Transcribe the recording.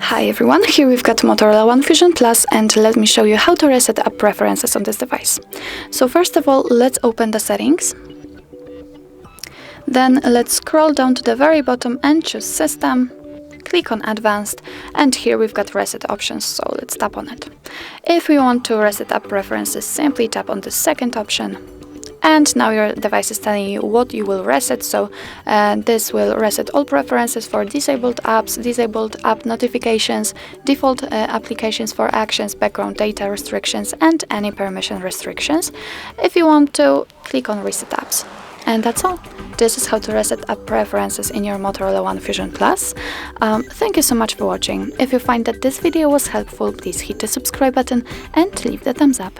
Hi everyone, here we've got Motorola One Fusion Plus, and let me show you how to reset app preferences on this device. So first of all, let's open the settings. Then let's scroll down to the very bottom and choose System. Click on Advanced, and here we've got reset options, so let's tap on it. If we want to reset app preferences, simply tap on the second option. And now your device is telling you what you will reset, so this will reset all preferences for disabled apps, disabled app notifications, default applications for actions, background data restrictions, and any permission restrictions. If you want to, click on Reset Apps. And that's all. This is how to reset app preferences in your Motorola One Fusion Plus. Thank you so much for watching. If you find that this video was helpful, please hit the subscribe button and leave the thumbs up.